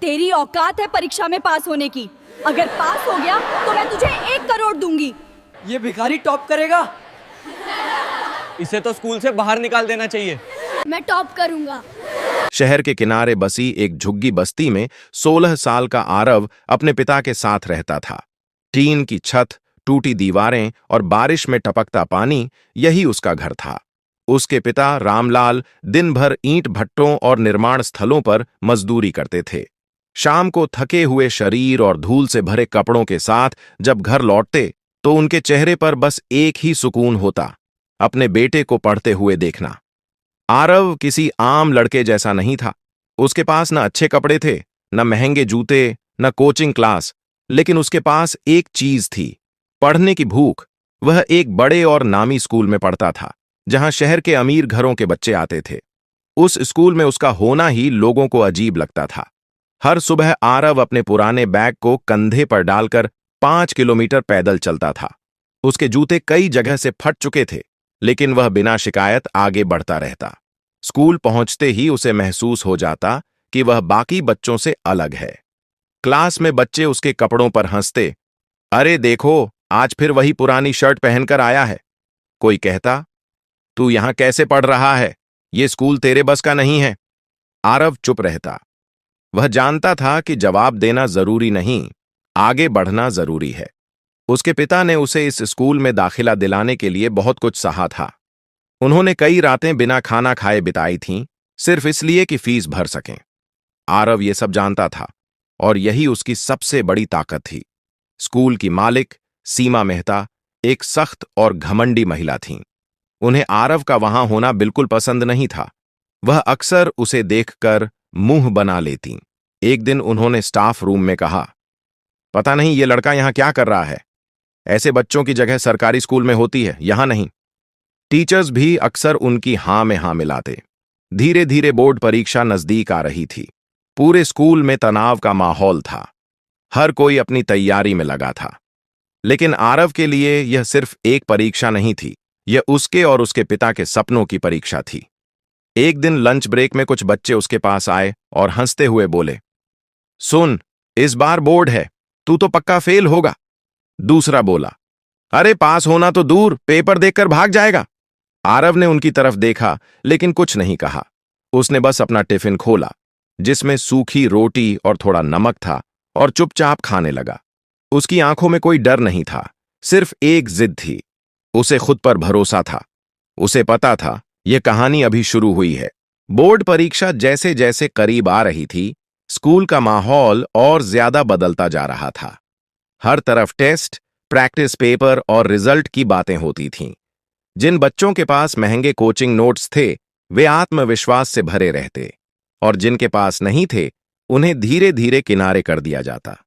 तेरी औकात है परीक्षा में पास होने की? अगर पास हो गया तो मैं तुझे 1 करोड़ दूंगी। ये भिखारी टॉप करेगा? इसे तो स्कूल से बाहर निकाल देना चाहिए। मैं टॉप करूंगा। शहर के किनारे बसी एक झुग्गी बस्ती में 16 साल का आरव अपने पिता के साथ रहता था। टीन की छत, टूटी दीवारें और बारिश में टपकता पानी, यही उसका घर था। उसके पिता रामलाल दिन भर ईंट भट्टों और निर्माण स्थलों पर मजदूरी करते थे। शाम को थके हुए शरीर और धूल से भरे कपड़ों के साथ जब घर लौटते तो उनके चेहरे पर बस एक ही सुकून होता, अपने बेटे को पढ़ते हुए देखना। आरव किसी आम लड़के जैसा नहीं था। उसके पास न अच्छे कपड़े थे, न महंगे जूते, न कोचिंग क्लास, लेकिन उसके पास एक चीज थी, पढ़ने की भूख। वह एक बड़े और नामी स्कूल में पढ़ता था, जहां शहर के अमीर घरों के बच्चे आते थे। उस स्कूल में उसका होना ही लोगों को अजीब लगता था। हर सुबह आरव अपने पुराने बैग को कंधे पर डालकर 5 किलोमीटर पैदल चलता था। उसके जूते कई जगह से फट चुके थे, लेकिन वह बिना शिकायत आगे बढ़ता रहता। स्कूल पहुंचते ही उसे महसूस हो जाता कि वह बाकी बच्चों से अलग है। क्लास में बच्चे उसके कपड़ों पर हंसते, अरे देखो, आज फिर वही पुरानी शर्ट पहनकर आया है। कोई कहता, तू यहां कैसे पढ़ रहा है? ये स्कूल तेरे बस का नहीं है। आरव चुप रहता। वह जानता था कि जवाब देना जरूरी नहीं, आगे बढ़ना जरूरी है। उसके पिता ने उसे इस स्कूल में दाखिला दिलाने के लिए बहुत कुछ सहा था। उन्होंने कई रातें बिना खाना खाए बिताई थीं, सिर्फ इसलिए कि फीस भर सकें। आरव ये सब जानता था, और यही उसकी सबसे बड़ी ताकत थी। स्कूल की मालिक सीमा मेहता एक सख्त और घमंडी महिला थीं। उन्हें आरव का वहां होना बिल्कुल पसंद नहीं था। वह अक्सर उसे देखकर मुंह बना लेतीं। एक दिन उन्होंने स्टाफ रूम में कहा, पता नहीं ये लड़का यहां क्या कर रहा है। ऐसे बच्चों की जगह सरकारी स्कूल में होती है, यहां नहीं। टीचर्स भी अक्सर उनकी हां में हां मिलाते। धीरे धीरे बोर्ड परीक्षा नजदीक आ रही थी। पूरे स्कूल में तनाव का माहौल था। हर कोई अपनी तैयारी में लगा था। लेकिन आरव के लिए यह सिर्फ एक परीक्षा नहीं थी, यह उसके और उसके पिता के सपनों की परीक्षा थी। एक दिन लंच ब्रेक में कुछ बच्चे उसके पास आए और हंसते हुए बोले, सुन, इस बार बोर्ड है, तू तो पक्का फेल होगा। दूसरा बोला, अरे पास होना तो दूर, पेपर देखकर भाग जाएगा। आरव ने उनकी तरफ देखा, लेकिन कुछ नहीं कहा। उसने बस अपना टिफिन खोला, जिसमें सूखी रोटी और थोड़ा नमक था, और चुपचाप खाने लगा। उसकी आंखों में कोई डर नहीं था, सिर्फ एक जिद थी। उसे खुद पर भरोसा था। उसे पता था यह कहानी अभी शुरू हुई है। बोर्ड परीक्षा जैसे जैसे करीब आ रही थी, स्कूल का माहौल और ज्यादा बदलता जा रहा था। हर तरफ टेस्ट, प्रैक्टिस पेपर और रिजल्ट की बातें होती थीं। जिन बच्चों के पास महंगे कोचिंग नोट्स थे, वे आत्मविश्वास से भरे रहते, और जिनके पास नहीं थे, उन्हें धीरे धीरे किनारे कर दिया जाता।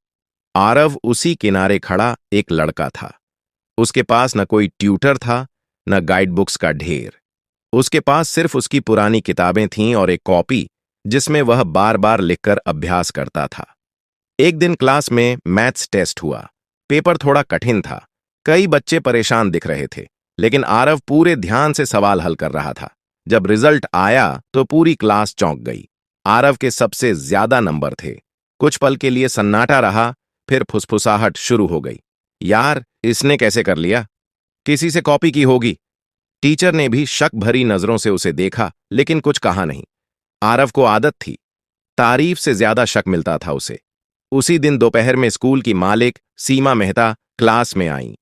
आरव उसी किनारे खड़ा एक लड़का था। उसके पास न कोई ट्यूटर था, न गाइड बुक्स का ढेर। उसके पास सिर्फ उसकी पुरानी किताबें थीं और एक कॉपी, जिसमें वह बार बार लिखकर अभ्यास करता था। एक दिन क्लास में मैथ्स टेस्ट हुआ। पेपर थोड़ा कठिन था। कई बच्चे परेशान दिख रहे थे, लेकिन आरव पूरे ध्यान से सवाल हल कर रहा था। जब रिजल्ट आया तो पूरी क्लास चौंक गई। आरव के सबसे ज्यादा नंबर थे। कुछ पल के लिए सन्नाटा रहा, फिर फुसफुसाहट शुरू हो गई। यार, इसने कैसे कर लिया? किसी से कॉपी की होगी। टीचर ने भी शक भरी नजरों से उसे देखा, लेकिन कुछ कहा नहीं। आरव को आदत थी, तारीफ से ज्यादा शक मिलता था उसे। उसी दिन दोपहर में स्कूल की मालिक सीमा मेहता क्लास में आईं।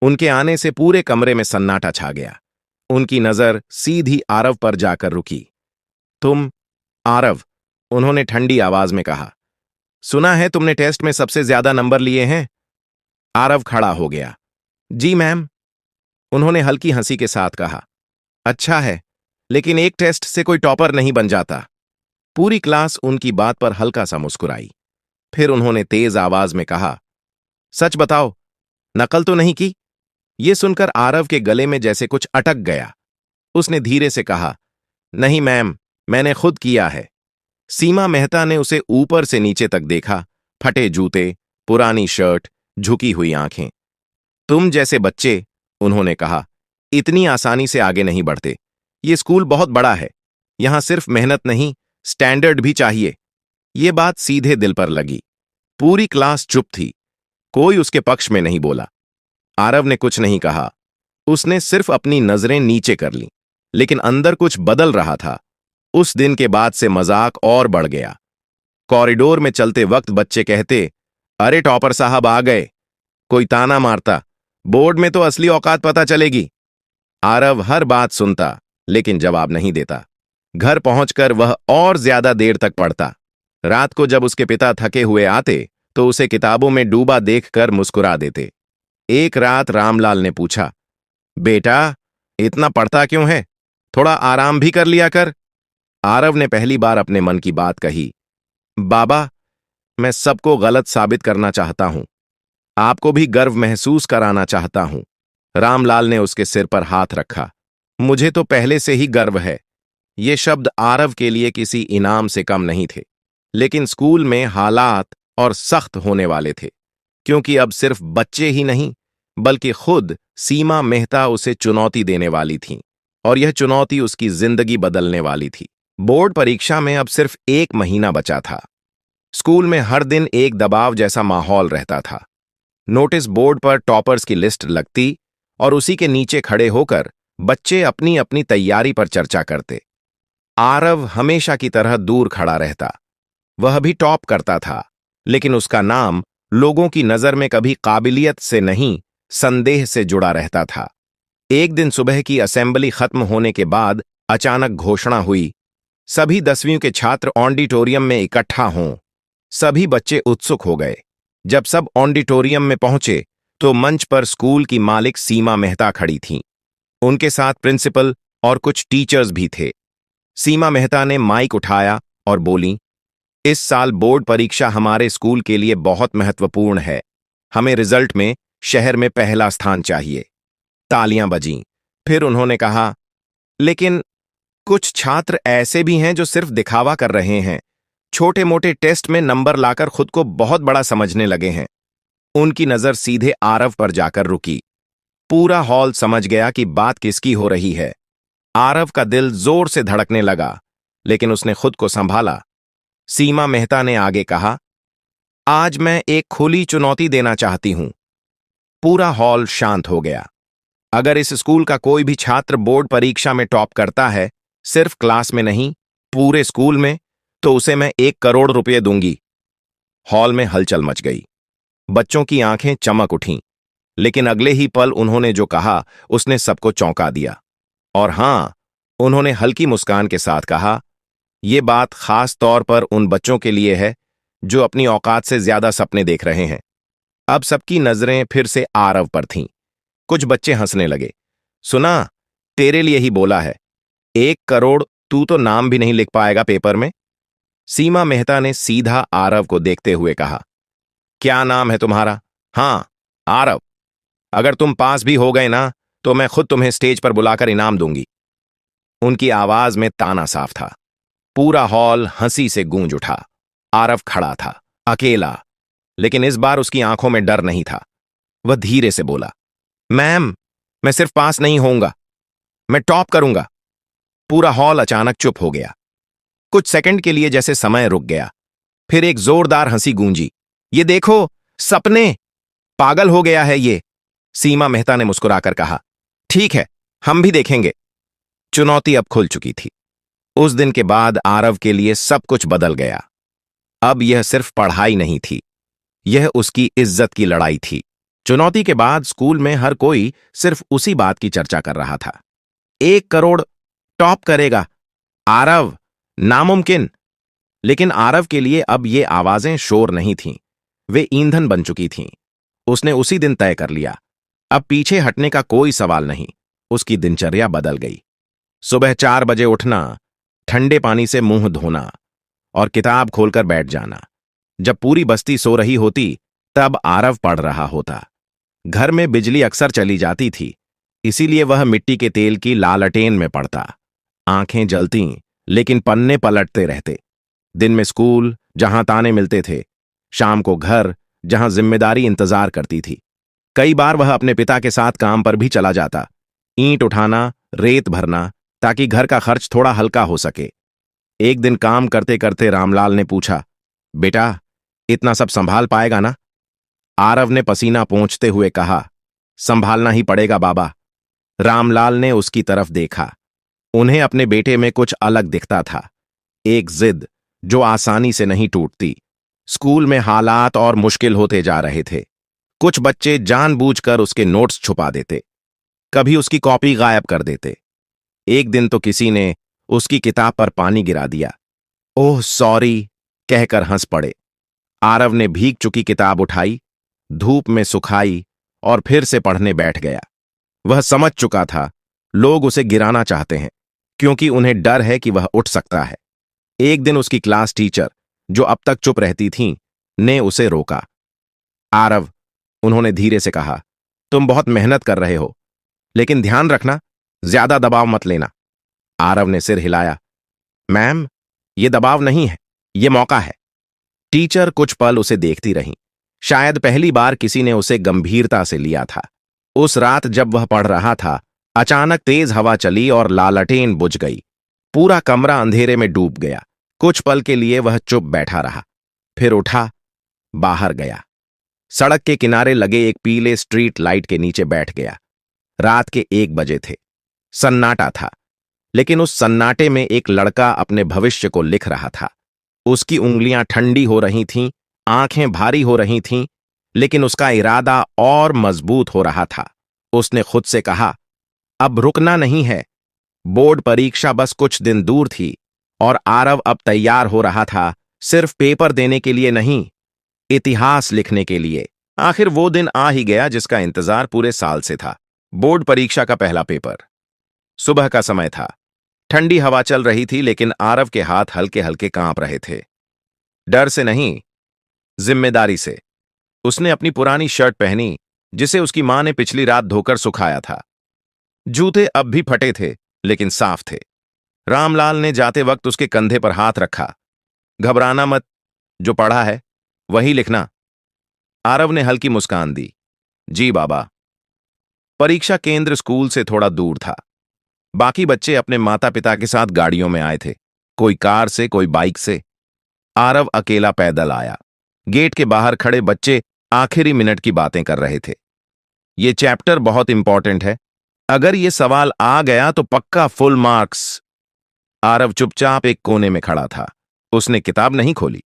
उनके आने से पूरे कमरे में सन्नाटा छा गया। उनकी नजर सीधी आरव पर जाकर रुकी। तुम? आरव, उन्होंने ठंडी आवाज में कहा, सुना है तुमने टेस्ट में सबसे ज्यादा नंबर लिए हैं। आरव खड़ा हो गया। जी मैम, उन्होंने हल्की हंसी के साथ कहा। अच्छा है, लेकिन एक टेस्ट से कोई टॉपर नहीं बन जाता। पूरी क्लास उनकी बात पर हल्का सा मुस्कुराई। फिर उन्होंने तेज आवाज में कहा, सच बताओ, नकल तो नहीं की? यह सुनकर आरव के गले में जैसे कुछ अटक गया। उसने धीरे से कहा, नहीं मैम, मैंने खुद किया है। सीमा मेहता ने उसे ऊपर से नीचे तक देखा। फटे जूते, पुरानी शर्ट, झुकी हुई आंखें। तुम जैसे बच्चे, उन्होंने कहा, इतनी आसानी से आगे नहीं बढ़ते। ये स्कूल बहुत बड़ा है, यहां सिर्फ मेहनत नहीं, स्टैंडर्ड भी चाहिए। ये बात सीधे दिल पर लगी। पूरी क्लास चुप थी, कोई उसके पक्ष में नहीं बोला। आरव ने कुछ नहीं कहा, उसने सिर्फ अपनी नजरें नीचे कर लीं, लेकिन अंदर कुछ बदल रहा था। उस दिन के बाद से मजाक और बढ़ गया। कॉरिडोर में चलते वक्त बच्चे कहते, अरे टॉपर साहब आ गए। कोई ताना मारता, बोर्ड में तो असली औकात पता चलेगी। आरव हर बात सुनता, लेकिन जवाब नहीं देता। घर पहुंचकर वह और ज्यादा देर तक पढ़ता। रात को जब उसके पिता थके हुए आते, तो उसे किताबों में डूबा देखकर मुस्कुरा देते। एक रात रामलाल ने पूछा, बेटा, इतना पढ़ता क्यों है? थोड़ा आराम भी कर लिया कर। आरव ने पहली बार अपने मन की बात कही, बाबा, मैं सबको गलत साबित करना चाहता हूं, आपको भी गर्व महसूस कराना चाहता हूं। रामलाल ने उसके सिर पर हाथ रखा। मुझे तो पहले से ही गर्व है। ये शब्द आरव के लिए किसी इनाम से कम नहीं थे, लेकिन स्कूल में हालात और सख्त होने वाले थे, क्योंकि अब सिर्फ बच्चे ही नहीं, बल्कि खुद सीमा मेहता उसे चुनौती देने वाली थीं, और यह चुनौती उसकी जिंदगी बदलने वाली थी। बोर्ड परीक्षा में अब सिर्फ 1 महीना बचा था। स्कूल में हर दिन एक दबाव जैसा माहौल रहता था। नोटिस बोर्ड पर टॉपर्स की लिस्ट लगती और उसी के नीचे खड़े होकर बच्चे अपनी अपनी तैयारी पर चर्चा करते। आरव हमेशा की तरह दूर खड़ा रहता। वह भी टॉप करता था, लेकिन उसका नाम लोगों की नजर में कभी काबिलियत से नहीं, संदेह से जुड़ा रहता था। एक दिन सुबह की असेंबली खत्म होने के बाद अचानक घोषणा हुई, सभी 10वीं के छात्र ऑडिटोरियम में इकट्ठा हों। सभी बच्चे उत्सुक हो गए। जब सब ऑडिटोरियम में पहुंचे, तो मंच पर स्कूल की मालिक सीमा मेहता खड़ी थीं। उनके साथ प्रिंसिपल और कुछ टीचर्स भी थे। सीमा मेहता ने माइक उठाया और बोली, इस साल बोर्ड परीक्षा हमारे स्कूल के लिए बहुत महत्वपूर्ण है। हमें रिजल्ट में शहर में पहला स्थान चाहिए। तालियां बजीं। फिर उन्होंने कहा, लेकिन कुछ छात्र ऐसे भी हैं जो सिर्फ दिखावा कर रहे हैं, छोटे मोटे टेस्ट में नंबर लाकर खुद को बहुत बड़ा समझने लगे हैं। उनकी नजर सीधे आरव पर जाकर रुकी। पूरा हॉल समझ गया कि बात किसकी हो रही है। आरव का दिल जोर से धड़कने लगा, लेकिन उसने खुद को संभाला। सीमा मेहता ने आगे कहा, आज मैं एक खुली चुनौती देना चाहती हूं। पूरा हॉल शांत हो गया। अगर इस स्कूल का कोई भी छात्र बोर्ड परीक्षा में टॉप करता है, सिर्फ क्लास में नहीं, पूरे स्कूल में, तो उसे मैं 1 करोड़ रुपए दूंगी। हॉल में हलचल मच गई। बच्चों की आंखें चमक उठीं, लेकिन अगले ही पल उन्होंने जो कहा उसने सबको चौंका दिया। और हां, उन्होंने हल्की मुस्कान के साथ कहा, यह बात खास तौर पर उन बच्चों के लिए है जो अपनी औकात से ज्यादा सपने देख रहे हैं। अब सबकी नजरें फिर से आरव पर थीं। कुछ बच्चे हंसने लगे। सुना, तेरे लिए ही बोला है। 1 करोड़, तू तो नाम भी नहीं लिख पाएगा पेपर में। सीमा मेहता ने सीधा आरव को देखते हुए कहा, क्या नाम है तुम्हारा? हां, आरव। अगर तुम पास भी हो गए ना, तो मैं खुद तुम्हें स्टेज पर बुलाकर इनाम दूंगी। उनकी आवाज में ताना साफ था। पूरा हॉल हंसी से गूंज उठा। आरव खड़ा था, अकेला, लेकिन इस बार उसकी आंखों में डर नहीं था। वह धीरे से बोला, मैम, मैं सिर्फ पास नहीं होऊंगा, मैं टॉप करूंगा। पूरा हॉल अचानक चुप हो गया। कुछ सेकंड के लिए जैसे समय रुक गया। फिर एक जोरदार हंसी गूंजी। ये देखो, सपने, पागल हो गया है ये। सीमा मेहता ने मुस्कुराकर कहा, ठीक है, हम भी देखेंगे। चुनौती अब खुल चुकी थी। उस दिन के बाद आरव के लिए सब कुछ बदल गया। अब यह सिर्फ पढ़ाई नहीं थी, यह उसकी इज्जत की लड़ाई थी। चुनौती के बाद स्कूल में हर कोई सिर्फ उसी बात की चर्चा कर रहा था। 1 करोड़, टॉप करेगा आरव, नामुमकिन। लेकिन आरव के लिए अब ये आवाजें शोर नहीं थीं, वे ईंधन बन चुकी थीं। उसने उसी दिन तय कर लिया, अब पीछे हटने का कोई सवाल नहीं। उसकी दिनचर्या बदल गई। सुबह 4 बजे उठना, ठंडे पानी से मुंह धोना और किताब खोलकर बैठ जाना। जब पूरी बस्ती सो रही होती, तब आरव पढ़ रहा होता। घर में बिजली अक्सर चली जाती थी, इसीलिए वह मिट्टी के तेल की लालटेन में पढ़ता। आंखें जलतीं, लेकिन पन्ने पलटते रहते। दिन में स्कूल, जहां ताने मिलते थे, शाम को घर, जहां जिम्मेदारी इंतजार करती थी। कई बार वह अपने पिता के साथ काम पर भी चला जाता, ईंट उठाना, रेत भरना, ताकि घर का खर्च थोड़ा हल्का हो सके। एक दिन काम करते करते रामलाल ने पूछा, बेटा, इतना सब संभाल पाएगा ना? आरव ने पसीना पोंछते हुए कहा। संभालना ही पड़ेगा बाबा। रामलाल ने उसकी तरफ देखा। उन्हें अपने बेटे में कुछ अलग दिखता था, एक जिद जो आसानी से नहीं टूटती। स्कूल में हालात और मुश्किल होते जा रहे थे। कुछ बच्चे जानबूझकर उसके नोट्स छुपा देते, कभी उसकी कॉपी गायब कर देते। एक दिन तो किसी ने उसकी किताब पर पानी गिरा दिया। ओह सॉरी कहकर हंस पड़े। आरव ने भीग चुकी किताब उठाई, धूप में सुखाई और फिर से पढ़ने बैठ गया। वह समझ चुका था लोग उसे गिराना चाहते हैं, क्योंकि उन्हें डर है कि वह उठ सकता है। एक दिन उसकी क्लास टीचर, जो अब तक चुप रहती थीं, ने उसे रोका। आरव, उन्होंने धीरे से कहा, तुम बहुत मेहनत कर रहे हो, लेकिन ध्यान रखना, ज्यादा दबाव मत लेना। आरव ने सिर हिलाया। मैम, ये दबाव नहीं है, ये मौका है। टीचर कुछ पल उसे देखती रहीं। शायद पहली बार किसी ने उसे गंभीरता से लिया था। उस रात जब वह पढ़ रहा था, अचानक तेज हवा चली और लालटेन बुझ गई। पूरा कमरा अंधेरे में डूब गया। कुछ पल के लिए वह चुप बैठा रहा, फिर उठा, बाहर गया। सड़क के किनारे लगे एक पीले स्ट्रीट लाइट के नीचे बैठ गया। रात के 1 बजे थे। सन्नाटा था, लेकिन उस सन्नाटे में एक लड़का अपने भविष्य को लिख रहा था। उसकी उंगलियां ठंडी हो रही थीं, आंखें भारी हो रही थीं, लेकिन उसका इरादा और मजबूत हो रहा था। उसने खुद से कहा, अब रुकना नहीं है। बोर्ड परीक्षा बस कुछ दिन दूर थी और आरव अब तैयार हो रहा था, सिर्फ पेपर देने के लिए नहीं, इतिहास लिखने के लिए। आखिर वो दिन आ ही गया जिसका इंतजार पूरे साल से था। बोर्ड परीक्षा का पहला पेपर। सुबह का समय था। ठंडी हवा चल रही थी, लेकिन आरव के हाथ हल्के हल्के कांप रहे थे। डर से नहीं, जिम्मेदारी से। उसने अपनी पुरानी शर्ट पहनी, जिसे उसकी मां ने पिछली रात धोकर सुखाया था। जूते अब भी फटे थे, लेकिन साफ थे। रामलाल ने जाते वक्त उसके कंधे पर हाथ रखा। घबराना मत, जो पढ़ा है वही लिखना। आरव ने हल्की मुस्कान दी। जी बाबा। परीक्षा केंद्र स्कूल से थोड़ा दूर था। बाकी बच्चे अपने माता पिता के साथ गाड़ियों में आए थे, कोई कार से, कोई बाइक से। आरव अकेला पैदल आया। गेट के बाहर खड़े बच्चे आखिरी मिनट की बातें कर रहे थे। ये चैप्टर बहुत इंपॉर्टेंट है, अगर ये सवाल आ गया तो पक्का फुल मार्क्स। आरव चुपचाप एक कोने में खड़ा था। उसने किताब नहीं खोली।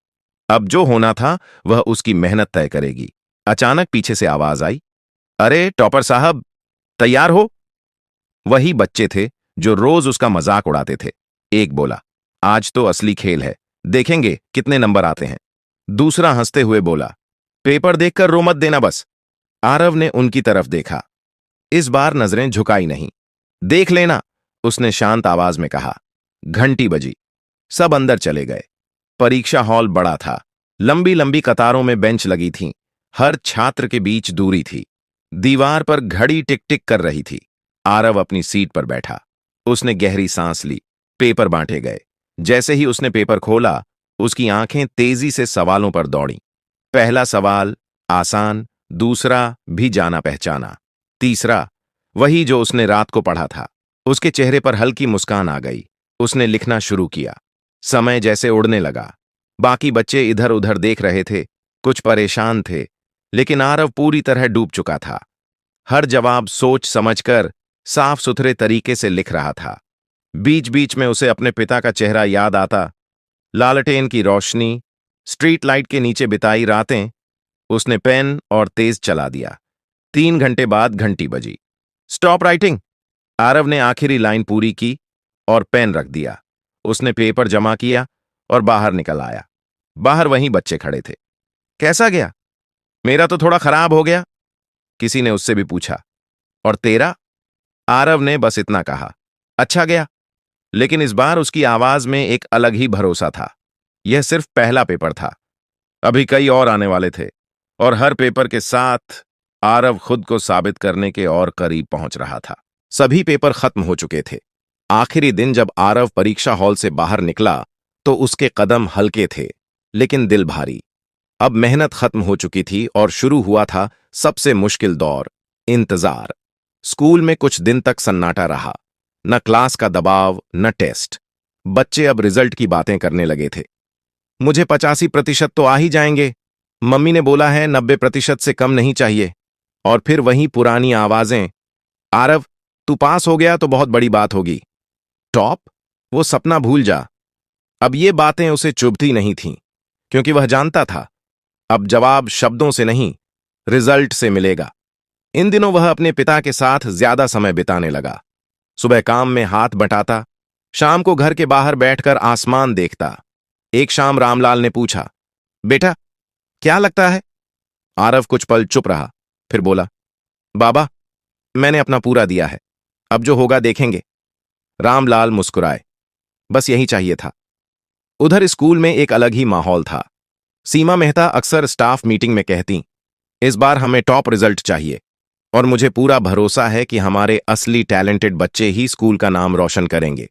अब जो होना था वह उसकी मेहनत तय करेगी। अचानक पीछे से आवाज आई, अरे टॉपर साहब, तैयार हो? वही बच्चे थे जो रोज उसका मजाक उड़ाते थे। एक बोला, आज तो असली खेल है, देखेंगे कितने नंबर आते हैं। दूसरा हंसते हुए बोला, पेपर देखकर रो मत देना बस। आरव ने उनकी तरफ देखा। इस बार नजरें झुकाई नहीं। देख लेना, उसने शांत आवाज में कहा। घंटी बजी। सब अंदर चले गए। परीक्षा हॉल बड़ा था। लंबी लंबी कतारों में बेंच लगी थीं। हर छात्र के बीच दूरी थी। दीवार पर घड़ी टिक टिक कर रही थी। आरव अपनी सीट पर बैठा। उसने गहरी सांस ली। पेपर बांटे गए। जैसे ही उसने पेपर खोला, उसकी आंखें तेजी से सवालों पर दौड़ीं। पहला सवाल आसान, दूसरा भी जाना पहचाना, तीसरा वही जो उसने रात को पढ़ा था। उसके चेहरे पर हल्की मुस्कान आ गई। उसने लिखना शुरू किया। समय जैसे उड़ने लगा। बाकी बच्चे इधर उधर देख रहे थे, कुछ परेशान थे, लेकिन आरव पूरी तरह डूब चुका था। हर जवाब सोच समझकर साफ सुथरे तरीके से लिख रहा था। बीच बीच में उसे अपने पिता का चेहरा याद आता, लालटेन की रोशनी, स्ट्रीट लाइट के नीचे बिताई रातें। उसने पेन और तेज चला दिया। 3 घंटे बाद घंटी बजी। Stop writing. आरव ने आखिरी लाइन पूरी की और पेन रख दिया। उसने पेपर जमा किया और बाहर निकल आया। बाहर वहीं बच्चे खड़े थे। कैसा गया? मेरा तो थोड़ा खराब हो गया, किसी ने उससे भी पूछा। और तेरा? आरव ने बस इतना कहा, अच्छा गया। लेकिन इस बार उसकी आवाज में एक अलग ही भरोसा था। यह सिर्फ पहला पेपर था, अभी कई और आने वाले थे, और हर पेपर के साथ आरव खुद को साबित करने के और करीब पहुंच रहा था। सभी पेपर खत्म हो चुके थे। आखिरी दिन जब आरव परीक्षा हॉल से बाहर निकला तो उसके कदम हल्के थे, लेकिन दिल भारी। अब मेहनत खत्म हो चुकी थी और शुरू हुआ था सबसे मुश्किल दौर, इंतजार। स्कूल में कुछ दिन तक सन्नाटा रहा। न क्लास का दबाव, न टेस्ट। बच्चे अब रिजल्ट की बातें करने लगे थे। मुझे 85% तो आ ही जाएंगे। मम्मी ने बोला है 90% से कम नहीं चाहिए। और फिर वही पुरानी आवाजें, आरव, तू पास हो गया तो बहुत बड़ी बात होगी। टॉप? वो सपना भूल जा। अब ये बातें उसे चुभती नहीं थीं, क्योंकि वह जानता था अब जवाब शब्दों से नहीं, रिजल्ट से मिलेगा। इन दिनों वह अपने पिता के साथ ज्यादा समय बिताने लगा। सुबह काम में हाथ बटाता, शाम को घर के बाहर बैठकर आसमान देखता। एक शाम रामलाल ने पूछा, बेटा क्या लगता है? आरव कुछ पल चुप रहा, फिर बोला, बाबा, मैंने अपना पूरा दिया है, अब जो होगा देखेंगे। रामलाल मुस्कुराए। बस यही चाहिए था। उधर स्कूल में एक अलग ही माहौल था। सीमा मेहता अक्सर स्टाफ मीटिंग में कहती, इस बार हमें टॉप रिजल्ट चाहिए और मुझे पूरा भरोसा है कि हमारे असली टैलेंटेड बच्चे ही स्कूल का नाम रोशन करेंगे।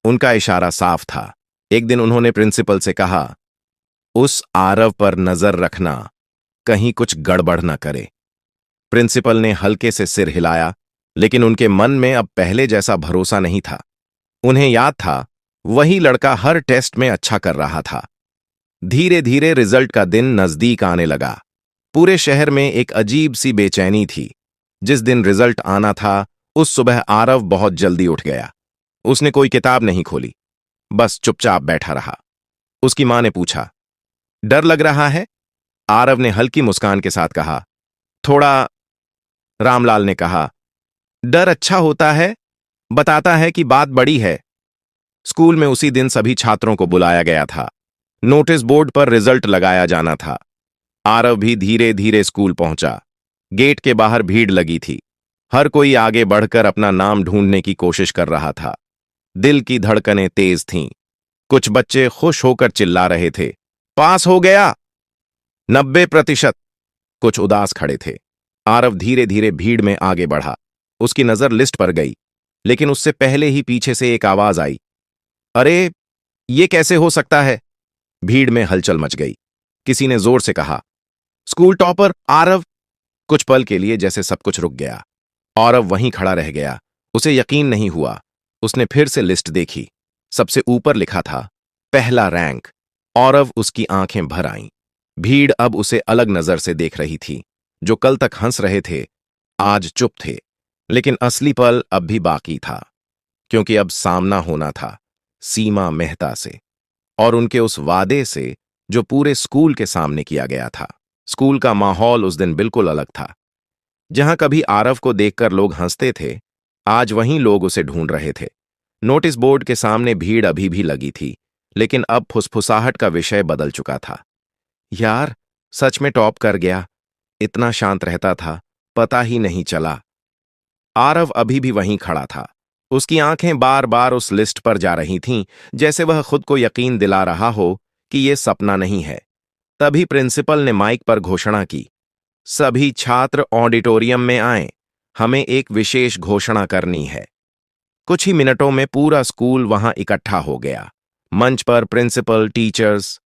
उनका इशारा साफ था। एक दिन उन्होंने प्रिंसिपल से कहा, उस आरव पर नजर रखना, कहीं कुछ गड़बड़ न करे। प्रिंसिपल ने हल्के से सिर हिलाया, लेकिन उनके मन में अब पहले जैसा भरोसा नहीं था। उन्हें याद था वही लड़का हर टेस्ट में अच्छा कर रहा था। धीरे धीरे रिजल्ट का दिन नजदीक आने लगा। पूरे शहर में एक अजीब सी बेचैनी थी। जिस दिन रिजल्ट आना था, उस सुबह आरव बहुत जल्दी उठ गया। उसने कोई किताब नहीं खोली, बस चुपचाप बैठा रहा। उसकी मां ने पूछा, डर लग रहा है? आरव ने हल्की मुस्कान के साथ कहा, थोड़ा। रामलाल ने कहा, डर अच्छा होता है, बताता है कि बात बड़ी है। स्कूल में उसी दिन सभी छात्रों को बुलाया गया था। नोटिस बोर्ड पर रिजल्ट लगाया जाना था। आरव भी धीरे धीरे स्कूल पहुंचा। गेट के बाहर भीड़ लगी थी। हर कोई आगे बढ़कर अपना नाम ढूंढने की कोशिश कर रहा था। दिल की धड़कनें तेज थीं। कुछ बच्चे खुश होकर चिल्ला रहे थे, पास हो गया, 90%। कुछ उदास खड़े थे। आरव धीरे धीरे भीड़ में आगे बढ़ा। उसकी नजर लिस्ट पर गई, लेकिन उससे पहले ही पीछे से एक आवाज आई, अरे ये कैसे हो सकता है? भीड़ में हलचल मच गई। किसी ने जोर से कहा, स्कूल टॉपर आरव। कुछ पल के लिए जैसे सब कुछ रुक गया। आरव वहीं खड़ा रह गया। उसे यकीन नहीं हुआ। उसने फिर से लिस्ट देखी। सबसे ऊपर लिखा था, पहला रैंक। आरव उसकी आंखें भर आईं। भीड़ अब उसे अलग नजर से देख रही थी। जो कल तक हंस रहे थे, आज चुप थे। लेकिन असली पल अब भी बाकी था, क्योंकि अब सामना होना था सीमा मेहता से, और उनके उस वादे से जो पूरे स्कूल के सामने किया गया था। स्कूल का माहौल उस दिन बिल्कुल अलग था। जहां कभी आरव को देखकर लोग हंसते थे, आज वहीं लोग उसे ढूंढ रहे थे। नोटिस बोर्ड के सामने भीड़ अभी भी लगी थी, लेकिन अब फुसफुसाहट का विषय बदल चुका था। यार, सच में टॉप कर गया। इतना शांत रहता था, पता ही नहीं चला। आरव अभी भी वहीं खड़ा था। उसकी आंखें बार बार उस लिस्ट पर जा रही थीं, जैसे वह खुद को यकीन दिला रहा हो कि यह सपना नहीं है। तभी प्रिंसिपल ने माइक पर घोषणा की, सभी छात्र ऑडिटोरियम में आएं, हमें एक विशेष घोषणा करनी है। कुछ ही मिनटों में पूरा स्कूल वहां इकट्ठा हो गया। मंच पर प्रिंसिपल, टीचर्स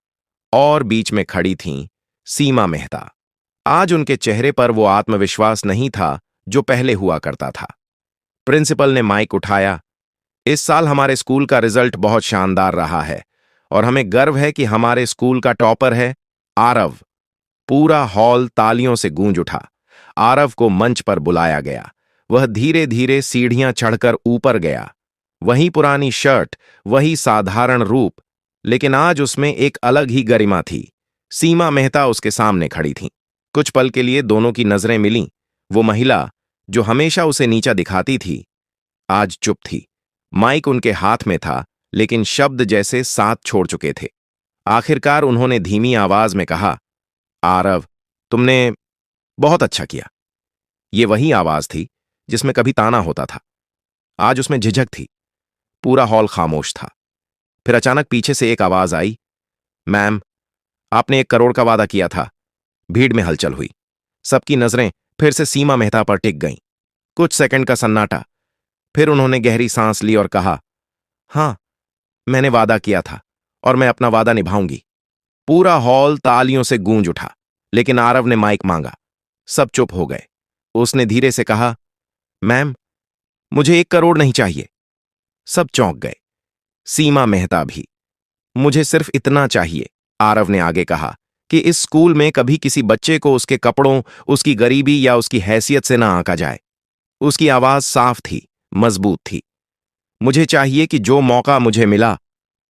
और बीच में खड़ी थीं सीमा मेहता। आज उनके चेहरे पर वो आत्मविश्वास नहीं था जो पहले हुआ करता था। प्रिंसिपल ने माइक उठाया, इस साल हमारे स्कूल का रिजल्ट बहुत शानदार रहा है और हमें गर्व है कि हमारे स्कूल का टॉपर है आरव। पूरा हॉल तालियों से गूंज उठा। आरव को मंच पर बुलाया गया। वह धीरे धीरे सीढ़ियां चढ़कर ऊपर गया। वही पुरानी शर्ट, वही साधारण रूप, लेकिन आज उसमें एक अलग ही गरिमा थी। सीमा मेहता उसके सामने खड़ी थी। कुछ पल के लिए दोनों की नजरें मिलीं। वो महिला जो हमेशा उसे नीचा दिखाती थी, आज चुप थी। माइक उनके हाथ में था, लेकिन शब्द जैसे साथ छोड़ चुके थे। आखिरकार उन्होंने धीमी आवाज में कहा, आरव, तुमने बहुत अच्छा किया। ये वही आवाज थी जिसमें कभी ताना होता था। आज उसमें झिझक थी। पूरा हॉल खामोश था। फिर अचानक पीछे से एक आवाज आई, मैम, आपने 1 करोड़ का वादा किया था। भीड़ में हलचल हुई। सबकी नजरें फिर से सीमा मेहता पर टिक गईं। कुछ सेकंड का सन्नाटा। फिर उन्होंने गहरी सांस ली और कहा, हां, मैंने वादा किया था और मैं अपना वादा निभाऊंगी। पूरा हॉल तालियों से गूंज उठा, लेकिन आरव ने माइक मांगा। सब चुप हो गए। उसने धीरे से कहा, मैम, मुझे 1 करोड़ नहीं चाहिए। सब चौंक गए, सीमा मेहता भी। मुझे सिर्फ इतना चाहिए, आरव ने आगे कहा, कि इस स्कूल में कभी किसी बच्चे को उसके कपड़ों, उसकी गरीबी या उसकी हैसियत से ना आंका जाए। उसकी आवाज साफ थी, मजबूत थी। मुझे चाहिए कि जो मौका मुझे मिला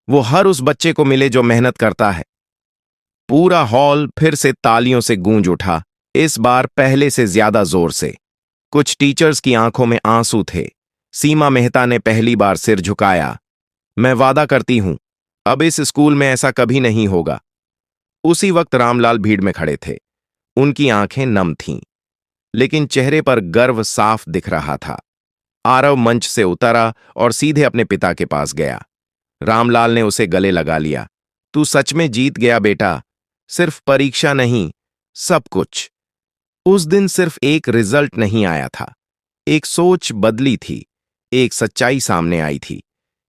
वो हर उस बच्चे को मिले जो मेहनत करता है। पूरा हॉल फिर से तालियों से गूंज उठा, इस बार पहले से ज्यादा जोर से। कुछ टीचर्स की आंखों में आंसू थे। सीमा मेहता ने पहली बार सिर झुकाया। मैं वादा करती हूं, अब इस स्कूल में ऐसा कभी नहीं होगा। उसी वक्त रामलाल भीड़ में खड़े थे। उनकी आंखें नम थीं, लेकिन चेहरे पर गर्व साफ दिख रहा था। आरव मंच से उतरा और सीधे अपने पिता के पास गया। रामलाल ने उसे गले लगा लिया। तू सच में जीत गया बेटा, सिर्फ परीक्षा नहीं, सब कुछ। उस दिन सिर्फ एक रिजल्ट नहीं आया था, एक सोच बदली थी, एक सच्चाई सामने आई थी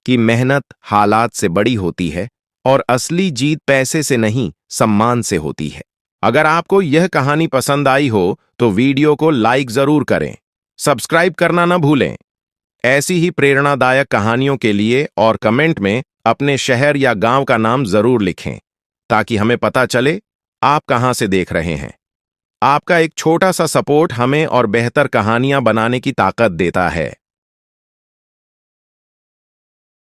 कि मेहनत हालात से बड़ी होती है और असली जीत पैसे से नहीं, सम्मान से होती है। अगर आपको यह कहानी पसंद आई हो तो वीडियो को लाइक जरूर करें, सब्सक्राइब करना न भूलें। ऐसी ही प्रेरणादायक कहानियों के लिए और कमेंट में अपने शहर या गांव का नाम जरूर लिखें, ताकि हमें पता चले आप कहां से देख रहे हैं। आपका एक छोटा सा सपोर्ट हमें और बेहतर कहानियां बनाने की ताकत देता है।